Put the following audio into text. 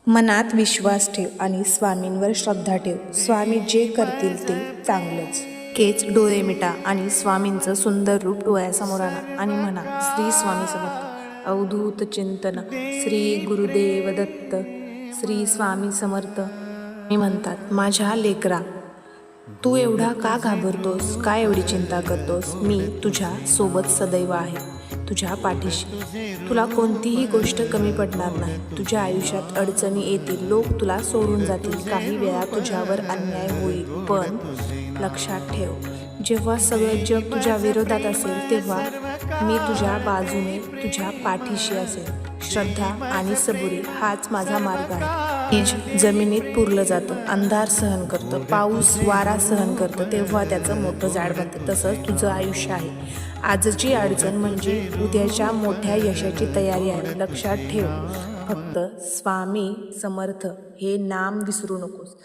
मनात विश्वास ठेव आणि स्वामींवर श्रद्धा ठेव. स्वामी जे करतील ते चांगलंच. केच डोळे मिटा आणि स्वामींचं सुंदर रूप डोळ्यासमोर आणा आणि म्हणा, श्री स्वामी समर्थ. अवधूत चिंतन. श्री गुरुदेव दत्त. श्री स्वामी समर्थ. मी म्हणतात, माझ्या लेकरा, तू एवढा का घाबरतोस, का एवढी चिंता करतोस? मी तुझ्या सोबत सदैव आहे, तुझ्या पाठीशी. तुला कोणतीही गोष्ट कमी पडणार नाही. तुझ्या आयुष्यात अडचणी येतील, लोक तुला सोडून जातील, काही वेळा तुझ्यावर अन्याय होईल, पण लक्षात ठेव, जेव्हा सगळं जग तुझ्या विरोधात असेल तेव्हा मी तुझ्या बाजूने, तुझ्या पाठीशी असेल. श्रद्धा आणि सबुरी हाच माझा मार्ग आहे. बीज जमिनीत पुरलं जातं, अंधार सहन करतं, पाऊस वारा सहन करतं, तेव्हा त्याचं मोठं झाड बनतं. तसंच तुझं आयुष्य आहे. आजची अडचण म्हणजे उद्याच्या मोठ्या यशाची तयारी आहे. लक्षात ठेव, फक्त स्वामी समर्थ हे नाम विसरू नकोस.